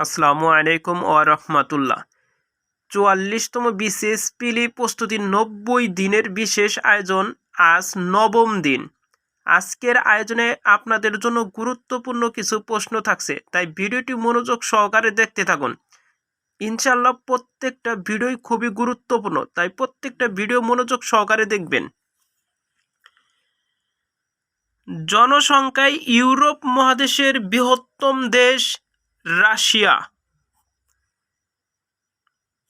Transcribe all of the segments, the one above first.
আসসালামু আলাইকুম ওয়া রাহমাতুল্লাহ। ৪৪তম বিসিএস প্রিলি প্রস্তুতির ৯০ দিনের বিশেষ আয়োজন, আজ নবম দিন। আজকের আয়োজনে আপনাদের জন্য গুরুত্বপূর্ণ কিছু প্রশ্ন থাকছে, তাই ভিডিওটি মনোযোগ সহকারে দেখতে থাকুন। ইনশাআল্লাহ প্রত্যেকটা ভিডিওই খুবই গুরুত্বপূর্ণ, তাই প্রত্যেকটা ভিডিও মনোযোগ সহকারে দেখবেন। জনসংখ্যায় ইউরোপ মহাদেশের বৃহত্তম দেশ রাশিয়া।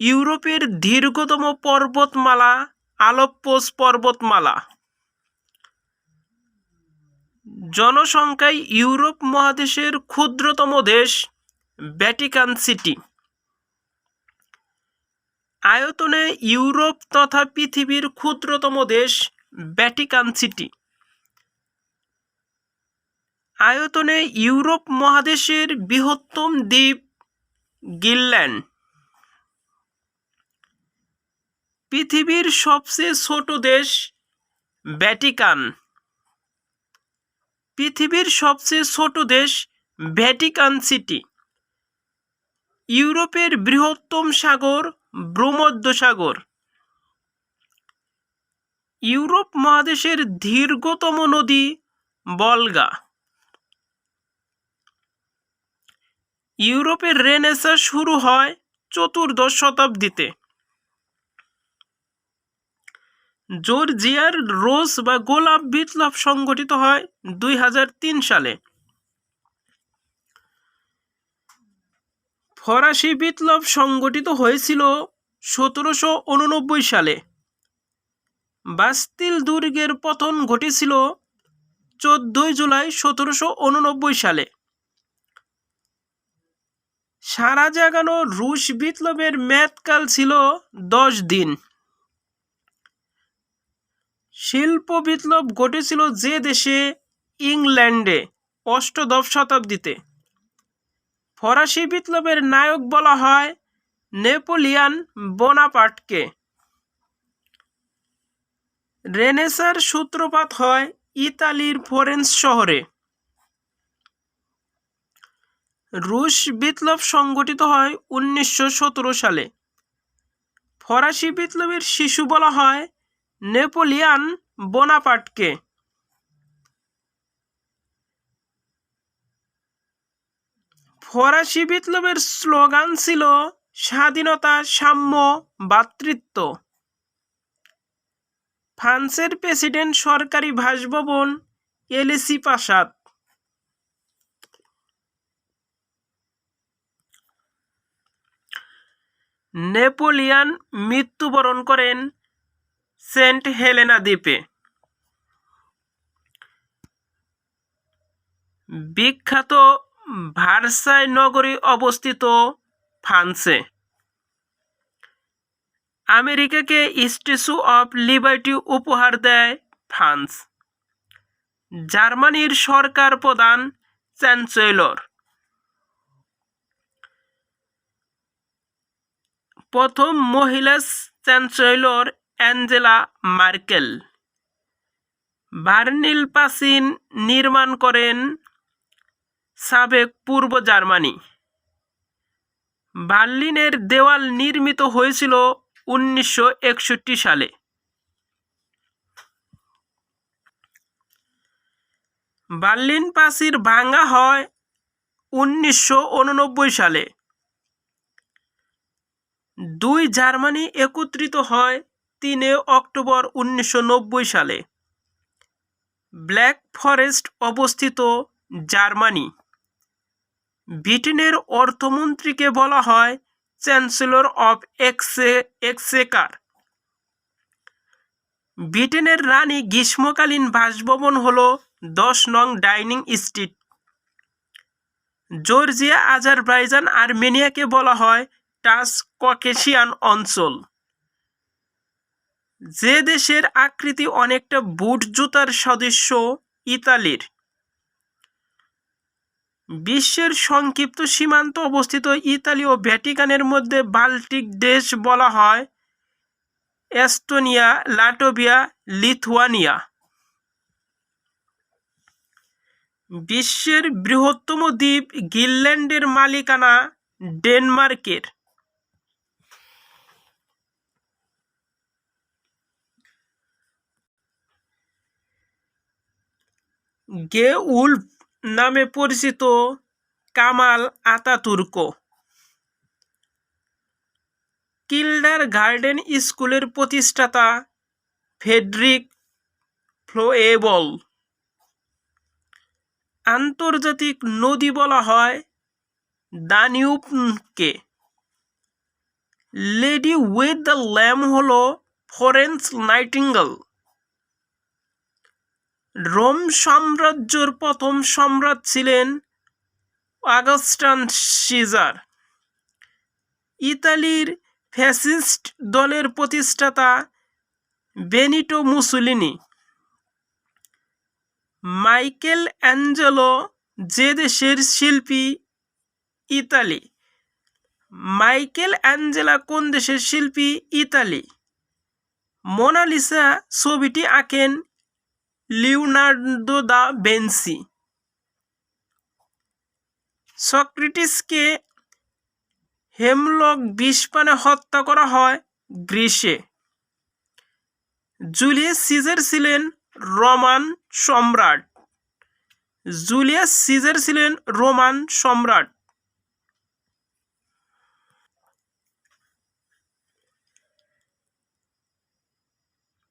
ইউরোপের দীর্ঘতম পর্বতমালা আলপ্পোস পর্বতমালা। জনসংখ্যায় ইউরোপ মহাদেশের ক্ষুদ্রতম দেশ ভ্যাটিকান সিটি। আয়তনে ইউরোপ তথা পৃথিবীর ক্ষুদ্রতম দেশ ভ্যাটিকান সিটি। আয়তনে ইউরোপ মহাদেশের বৃহত্তম দ্বীপ গ্রিনল্যান্ড। পৃথিবীর সবচেয়ে ছোট দেশ ভ্যাটিকান। পৃথিবীর সবচেয়ে ছোট দেশ ভ্যাটিকান সিটি। ইউরোপের বৃহত্তম সাগর ভূমধ্যসাগর। ইউরোপ মহাদেশের দীর্ঘতম নদী ভলগা। ইউরোপের রেনেসাঁ শুরু হয় চতুর্দশ শতাব্দীতে। জর্জিয়ার রোজ বা গোলাপ বিপ্লব সংগঠিত হয় ২০০৩ সালে। ফরাসি বিপ্লব সংগঠিত হয়েছিল ১৭৮৯ সালে। বাস্তিল দুর্গের পতন ঘটেছিল ১৪ জুলাই ১৭৮৯ সালে। সারা জাগানো রুশ বিপ্লবের মেয়াদকাল ছিল ১০ দিন। শিল্প বিপ্লব ঘটেছিল যে দেশে? ইংল্যান্ডে, অষ্টদশ শতাব্দীতে। ফরাসি বিপ্লবের নায়ক বলা হয় নেপোলিয়ন বোনাপার্টকে। রেনেসাঁর সূত্রপাত হয় ইতালির ফ্লোরেন্স শহরে। রুশ বিপ্লব সংগঠিত হয় ১৯১৭ সালে। ফরাসি বিপ্লবের শিশু বলা হয় নেপোলিয়ন বোনাপার্টকে। ফরাসি বিপ্লবের স্লোগান ছিল স্বাধীনতা, সাম্য, ভ্রাতৃত্ব। ফ্রান্সের প্রেসিডেন্ট সরকারি বাসভবন এলিসি প্রাসাদ। নেপোলিয়ন মৃত্যুবরণ করেন সেন্ট হেলেনা দ্বীপে। বিখ্যাত ভার্সাই নগরী অবস্থিত ফ্রান্সে। আমেরিকাকে স্ট্যাচু অফ লিবার্টি উপহার দেয় ফ্রান্স। জার্মানির সরকার প্রধান চ্যান্সেলর। প্রথম মহিলা চ্যান্সেলর অ্যাঞ্জেলা মার্কেল। বার্লিন প্রাচীর নির্মাণ করেন সাবেক পূর্ব জার্মানি। বার্লিনের দেওয়াল নির্মিত হয়েছিল ১৯৬১ সালে। বার্লিন প্রাচীর ভাঙা হয় ১৯৮৯ সালে। দুই জার্মানি একত্রিত হয় ৩ অক্টোবর ১৯৯০ সালে। ব্ল্যাক ফরেস্ট অবস্থিত জার্মানি। ব্রিটেনের অর্থমন্ত্রীকে বলা হয় চ্যান্সেলর অফ এক্সচেকার। ব্রিটেনের রানী গ্রীষ্মকালীন বাসভবন হল ১০ নং ডাউনিং স্ট্রিট। জর্জিয়া, আজারবাইজান, আর্মেনিয়াকে বলা হয় ট্রান্স ককেশিয়ান অঞ্চল। যে দেশের আকৃতি অনেকটা বুট জুতার সদৃশ? ইতালির। বিশ্বের সংক্ষিপ্ত সীমান্ত অবস্থিত ইতালি ও ভ্যাটিকানের মধ্যে বাল্টিক দেশ বলা হয় এস্তোনিয়া, লাটভিয়া, লিথুয়ানিয়া। বিশ্বের বৃহত্তম দ্বীপ গ্রিনল্যান্ডের মালিকানা ডেনমার্কের। গে উলফ নামে পরিচিত কামাল আতাতুর্ক। কিন্ডারগার্টেন স্কুলের প্রতিষ্ঠাতা ফ্রেডরিক ফ্লোয়েবল। আন্তর্জাতিক নদী বলা হয় দানিউবকে। লেডি উইথ দ্য ল্যাম্প হল ফ্লোরেন্স নাইটিঙ্গেল। রোম সাম্রাজ্যের প্রথম সম্রাট ছিলেন অগাস্টাস সিজার। ইতালির ফ্যাসিস্ট দলের প্রতিষ্ঠাতা বেনিটো মুসোলিনি। মাইকেল অ্যাঞ্জেলো যে দেশের শিল্পী? ইতালি। মাইকেল অ্যাঞ্জেলো কোন দেশের শিল্পী? ইতালি। মোনালিসা ছবিটি আঁকেন লিওনার্দো দা ভিঞ্চি। সক্রেটিসকে হেমলক বিষ পানে হত্যা করা হয় গ্রীসে। জুলিয়াস সিজার ছিলেন রোমান সম্রাট। জুলিয়াস সিজার ছিলেন রোমান সম্রাট।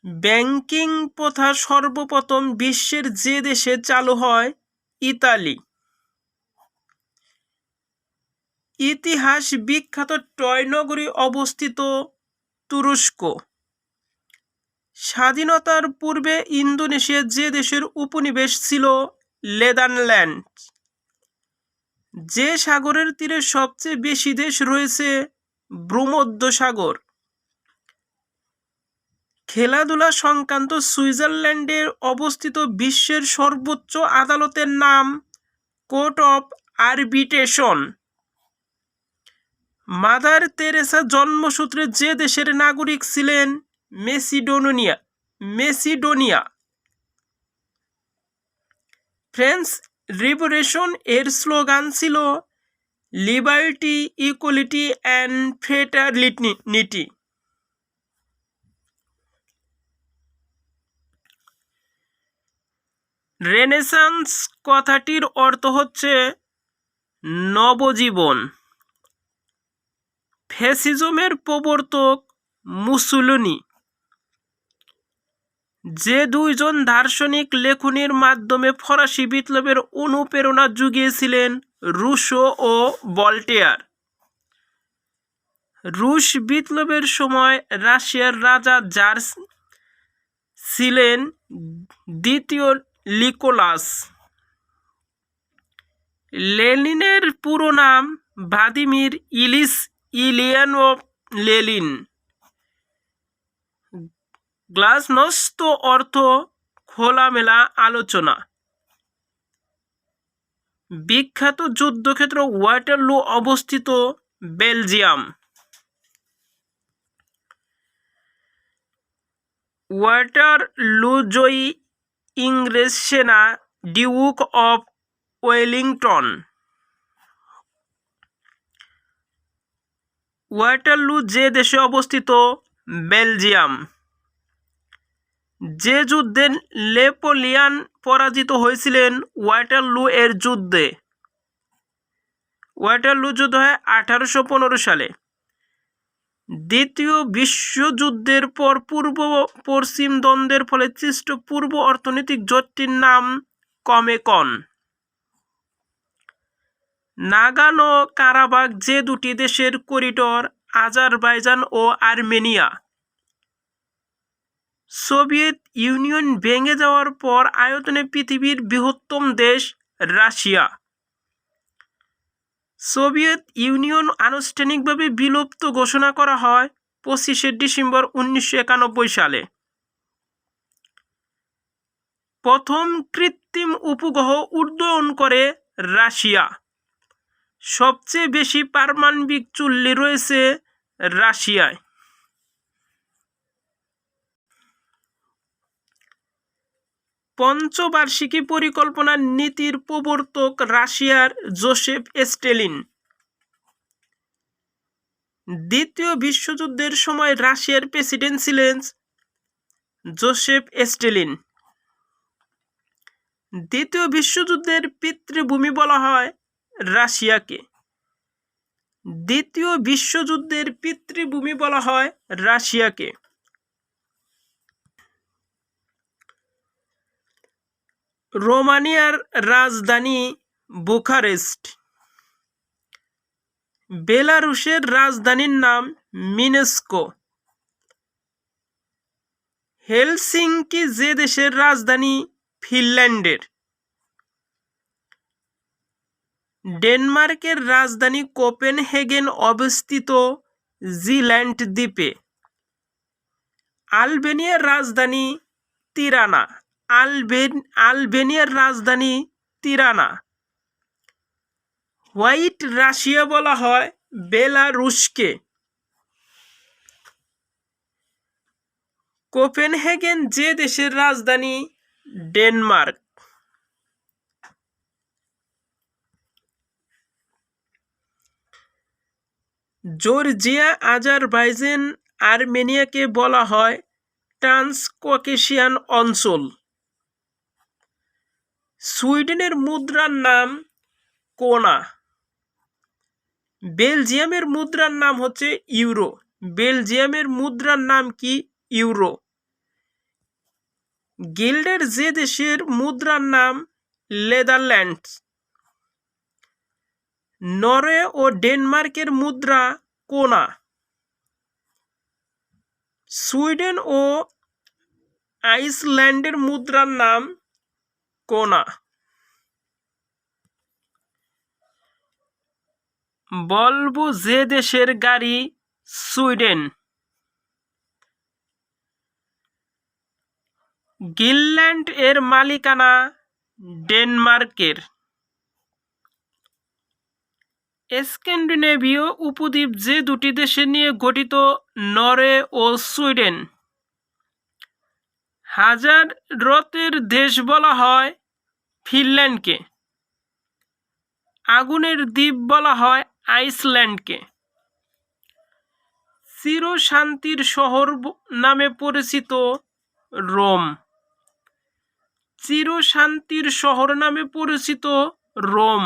ব্যাংকিং প্রথা সর্বপ্রথম বিশ্বের যে দেশে চালু হয়? ইতালি। ইতিহাস বিখ্যাত ট্রয় নগরী অবস্থিত তুরস্ক। স্বাধীনতার পূর্বে ইন্দোনেশিয়া যে দেশের উপনিবেশ ছিল? নেদারল্যান্ড। যে সাগরের তীরে সবচেয়ে বেশি দেশ রয়েছে? ভূমধ্যসাগর। খেলাধুলা সংক্রান্ত সুইজারল্যান্ডে অবস্থিত বিশ্বের সর্বোচ্চ আদালতের নাম court of arbitration. Mother Teresa জন্মসূত্রে যে দেশের নাগরিক ছিলেন? মেসিডোনিয়া। ফ্রেঞ্চ রিভলিউশন এর স্লোগান ছিল liberty, equality and fraternity. Renaissance কথাটির অর্থ হচ্ছে নবজীবন। ফ্যাসিজমের প্রবর্তক মুসোলিনি। যে দুইজন দার্শনিক লেখনীর মাধ্যমে ফরাসি বিপ্লবের অনুপ্রেরণা জুগিয়েছিলেন? রুশো ও ভলটেয়ার। রুশ বিপ্লবের সময় রাশিয়ার রাজা জার ছিলেন দ্বিতীয় নিকোলাস। লেনিনের পুরো নাম ভ্লাদিমির ইলিচ ইলিয়ানোভ লেনিন। গ্লাসনোস্ত অর্থ খোলামেলা আলোচনা। বিখ্যাত যুদ্ধক্ষেত্র ওয়াটারলু অবস্থিত বেলজিয়াম। ওয়াটারলুজয়ী ইংরেজ সেনা ডিউক অফ ওয়েলিংটন। ওয়াটারলু যে দেশে অবস্থিত? বেলজিয়াম। যে যুদ্ধে নেপোলিয়ন পরাজিত হয়েছিলেন? ওয়াটারলু এর যুদ্ধে। ওয়াটারলু যুদ্ধ হয় 1815 সালে। দ্বিতীয় বিশ্বযুদ্ধের পর পূর্ব পশ্চিম দ্বন্দ্বের ফলে সৃষ্ট পূর্ব অর্থনৈতিক জোটটির নাম কমেকন। নাগানো কারাবাখ যে দুটি দেশের করিডোর? আজারবাইজান ও আর্মেনিয়া। সোভিয়েত ইউনিয়ন ভেঙে যাওয়ার পর আয়তনে পৃথিবীর বৃহত্তম দেশ? রাশিয়া। সোভিয়েত ইউনিয়ন আনুষ্ঠানিকভাবে বিলুপ্ত ঘোষণা করা হয় 25 ডিসেম্বর 1991 সালে। প্রথম কৃত্রিম উপগ্রহ উড্ডয়ন করে রাশিয়া। সবচেয়ে বেশি পারমাণবিক চুল্লি রয়েছে রাশিয়ায়। পঞ্চবার্ষিকী পরিকল্পনা নীতির প্রবর্তক রাশিয়ার জোসেফ স্ট্যালিন। দ্বিতীয় বিশ্বযুদ্ধের সময় রাশিয়ার প্রেসিডেন্ট ছিলেন জোসেফ স্ট্যালিন। দ্বিতীয় বিশ্বযুদ্ধের পিতৃভূমি বলা হয় রাশিয়াকে। দ্বিতীয় বিশ্বযুদ্ধের পিতৃভূমি বলা হয় রাশিয়াকে। রোমানিয়ার রাজধানী বুখারেস্ট। বেলারুশের রাজধানীর নাম মিনস্ক। হেলসিঙ্কি যে দেশের রাজধানী ফিনল্যান্ডের। ডেনমার্কের রাজধানী কোপেনহেগেন অবস্থিত জিল্যান্ড দ্বীপে। আলবেনিয়ার রাজধানী তিরানা। আলবেনিয়ার রাজধানী তিরানা। হোয়াইট রাশিয়া বলা হয় বেলারুশকে। কোপেনহেগেন যে দেশের রাজধানী ডেনমার্ক। জর্জিয়া, আজারবাইজান, আর্মেনিয়াকে বলা হয় ট্রান্সককেশিয়ান অঞ্চল। সুইডেনের মুদ্রার নাম কোনা। বেলজিয়ামের মুদ্রার নাম হচ্ছে ইউরো। বেলজিয়ামের মুদ্রার নাম কি? ইউরো। গিল্ডের যে দেশের মুদ্রার নাম নেদারল্যান্ডস। নরওয়ে ও ডেনমার্কের মুদ্রা কোনা। সুইডেন ও আইসল্যান্ডের মুদ্রার নাম কোনা। বলবো যে দেশের গাড়ি সুইডেন। গ্রিনল্যান্ড এর মালিকানা ডেনমার্কের। স্ক্যান্ডিনেভীয় উপদ্বীপ যে দুটি দেশে নিয়ে গঠিত নরওয়ে ও সুইডেন। হাজার হ্রদের দেশ বলা হয় ফিনল্যান্ডকে। আগুনের দ্বীপ বলা হয় আইসল্যান্ডকে। চির শান্তির শহর নামে পরিচিত রোম। চির শান্তির শহর নামে পরিচিত রোম।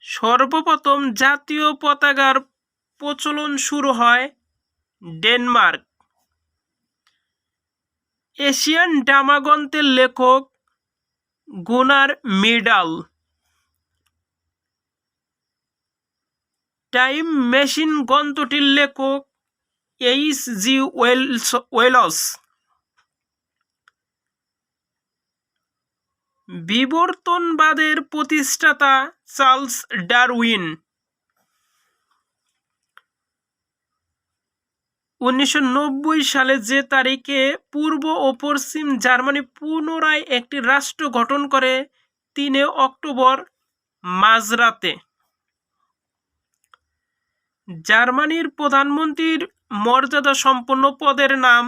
সর্বপ্রথম জাতীয় পতাকার প্রচলন শুরু হয় ডেনমার্ক। এশিয়ান ড্রামা গ্রন্থের লেখক গুনার মিডাল। টাইম মেশিন গ্রন্থটির লেখক এইচ.জি. ওয়েলস। বিবর্তনবাদের প্রতিষ্ঠাতা চার্লস ডারউইন। 1990 সালে যে তারিখে পূর্ব ও পশ্চিম জার্মানি পুনরায় একটি রাষ্ট্র গঠন করে 3 অক্টোবর মাঝরাতে। জার্মানির প্রধানমন্ত্রীর মর্যাদা সম্পন্ন পদের নাম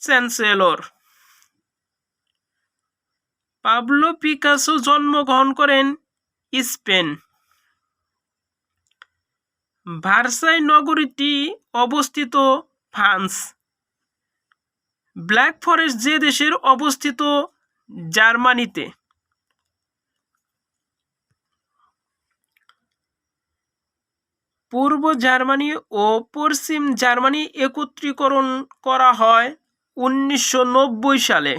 চ্যান্সেলর। পাবলো পিকাসো জন্মগ্রহণ করেন স্পেন। ভার্সাই নগরীটি অবস্থিত ফ্রান্স। ব্ল্যাক ফরেস্ট যে দেশের অবস্থিত জার্মানিতে। পূর্ব জার্মানি ও পশ্চিম জার্মানি একত্রীকরণ করা হয় 1990 সালে।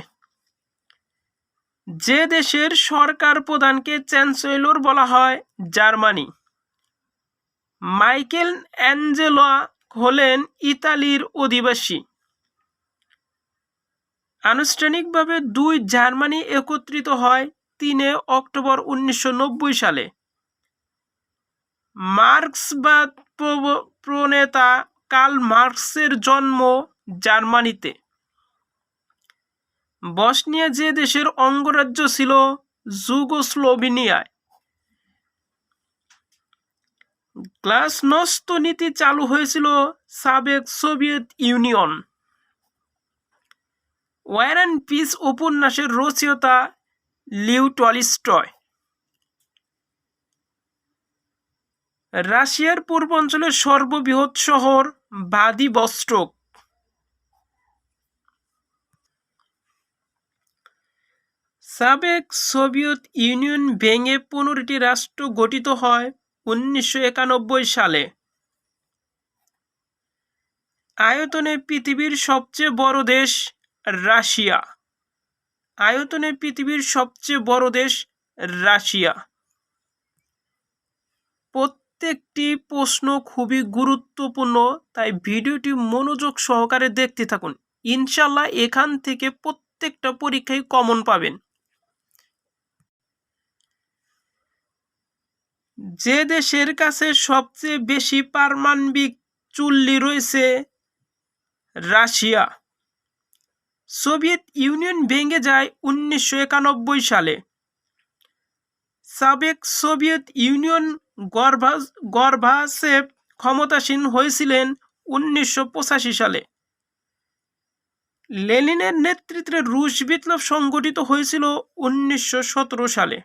যে দেশের সরকার প্রধানকে চ্যান্সেলর বলা হয় জার্মানি। মাইকেল অ্যাঞ্জেলো হলেন ইতালির অধিবাসী। আনুষ্ঠানিকভাবে 2 জার্মানি একত্রিত হয় 3 অক্টোবর 1990 সালে। মার্ক্সবাদ প্রণেতা কার্ল মার্ক্সের জন্ম জার্মানিতে। বসনিয়া যে দেশের অঙ্গরাজ্য ছিল যুগোস্লাভিয়ায়। গ্লাসনস্ত নীতি চালু হয়েছিল সাবেক Soviet Union. War and peace উপন্যাসের রচয়িতা লিও টলস্টয়। রাশিয়ার পূর্বাঞ্চলের সর্ববৃহৎ শহর ভ্লাদিভস্টক। সাবেক সোভিয়েত ইউনিয়ন ভেঙে 15টি রাষ্ট্র গঠিত হয় 1991 সালে। আয়তনে পৃথিবীর সবচেয়ে বড় দেশ রাশিয়া। আয়তনে পৃথিবীর সবচেয়ে বড় দেশ রাশিয়া। প্রত্যেকটি প্রশ্ন খুবই গুরুত্বপূর্ণ, তাই ভিডিওটি মনোযোগ সহকারে দেখতে থাকুন। ইনশাল্লাহ এখান থেকে প্রত্যেকটা পরীক্ষায় কমন পাবেন। যে দেশের কাছে সবচেয়ে বেশি পারমাণবিক চুল্লি রয়েছে রাশিয়া। সোভিয়েত ইউনিয়ন ভেঙে যায় 1991 সালে। সাবেক সোভিয়েত ইউনিয়ন গর্বাচেভ ক্ষমতাসীন হয়েছিলেন 1985 সালে। লেনিনের নেতৃত্বে রুশ বিপ্লব সংগঠিত হয়েছিল 1917 সালে।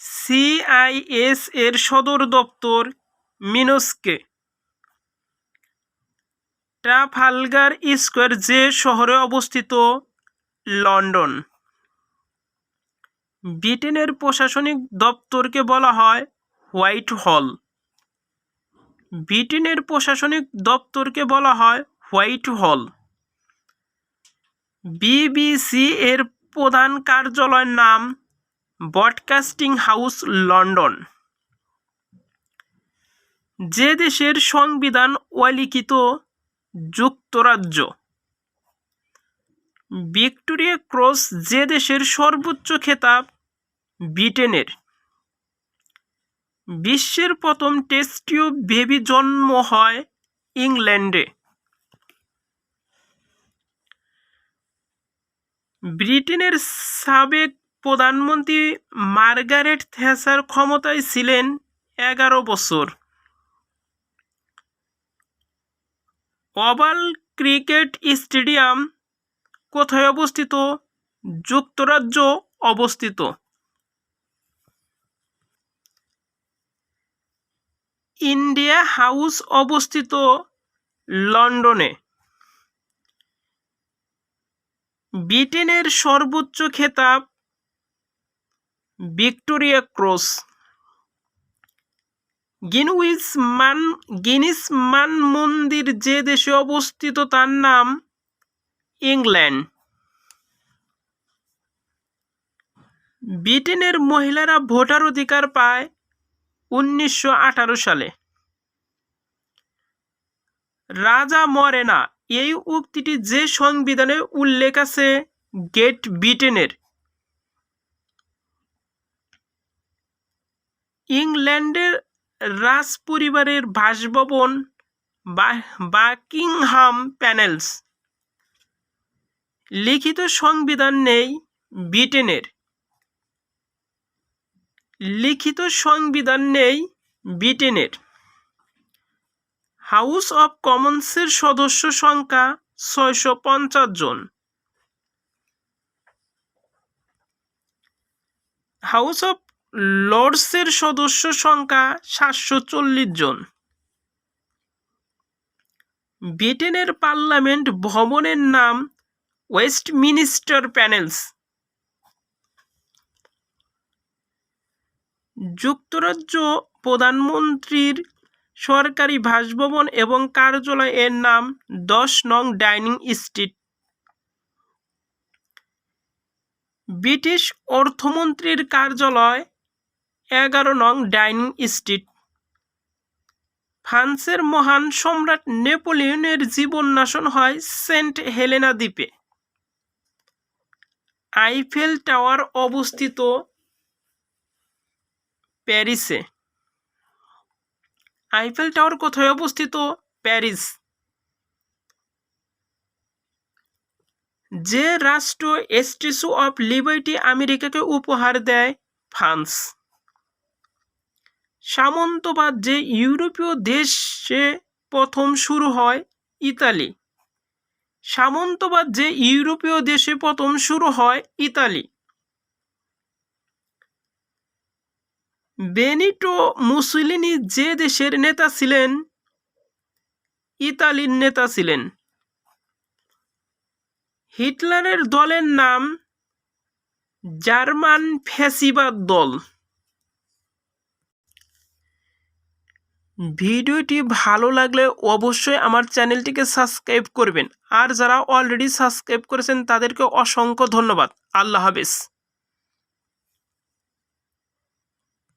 সিআইএস এর সদর দপ্তর মিনস্কে। ট্রাফালগার স্কোয়ার যে শহরে অবস্থিত লন্ডন। ব্রিটেনের প্রশাসনিক দপ্তরকে বলা হয় হোয়াইট হল। ব্রিটেনের প্রশাসনিক দপ্তরকে বলা হয় হোয়াইট হল। বিবিসি এর প্রধান কার্যালয়ের নাম ব্রডকাস্টিং হাউস লন্ডন। যে দেশের সংবিধান অলিখিত যুক্তরাজ্য। ভিক্টোরিয়া ক্রস যে দেশের সর্বোচ্চ খেতাব ব্রিটেনের। বিশ্বের প্রথম টেস্ট টিউব বেবি জন্ম হয় ইংল্যান্ডে। ব্রিটেনের সাবেক প্রধানমন্ত্রী মার্গারেট থ্যাচার ক্ষমতায় ছিলেন 11 বছর। ওভাল ক্রিকেট স্টেডিয়াম কোথায় অবস্থিত? যুক্তরাজ্য অবস্থিত। ইন্ডিয়া হাউস অবস্থিত লন্ডনে। ব্রিটেনের সর্বোচ্চ খেতাব ভিক্টোরিয়া ক্রস। গিনিস মান মন্দির যে দেশে অবস্থিত তার নাম ইংল্যান্ড। ব্রিটেনের মহিলারা ভোটার অধিকার পায় 1918 সালে। রাজা মরে না এই উক্তিটি যে সংবিধানে উল্লেখ আছে গ্রেট ব্রিটেনের। ইংল্যান্ডের রাজ পরিবারের বাসভবন বাকিংহাম প্যালেস। লিখিত সংবিধান নেই ব্রিটেনের। লিখিত সংবিধান নেই ব্রিটেনের। হাউস অব কমন্সের সদস্য সংখ্যা 650 জন। হাউস অব লর্ডসের সদস্য সংখ্যা 740 জন। ব্রিটেনের পার্লামেন্ট ভবনের নাম ওয়েস্টমিনিস্টার প্যালেস। যুক্তরাজ্য প্রধানমন্ত্রীর সরকারি বাসভবন এবং কার্যালয় এর নাম 10 নং ডাউনিং স্ট্রিট। ব্রিটিশ অর্থমন্ত্রীর কার্যালয় 11 নং ডাউনিং স্ট্রিট। ফ্রান্সের মহান সম্রাট নেপোলিয়নের জীবনাশন হয় সেন্ট হেলেনা দ্বীপে। আইফেল টাওয়ার অবস্থিত প্যারিসে। আইফেল টাওয়ার কোথায় অবস্থিত? প্যারিস। যে রাষ্ট্র স্ট্যাচু অফ লিবার্টি আমেরিকাকে উপহার দেয়? ফ্রান্স। সামন্তবাদ যে ইউরোপীয় দেশে প্রথম শুরু হয়? ইতালি। সামন্তবাদ যে ইউরোপীয় দেশে প্রথম শুরু হয়? ইতালি। বেনিটো মুসোলিনি যে দেশের নেতা ছিলেন? ইতালির নেতা ছিলেন। হিটলারের দলের নাম জার্মান ফ্যাসিবাদ দল। ভিডিওটি ভালো লাগলে অবশ্যই আমার চ্যানেলটিকে সাবস্ক্রাইব করবেন, আর যারা অলরেডি সাবস্ক্রাইব করেছেন তাদেরকে অসংখ্য ধন্যবাদ। আল্লাহ হাফেজ।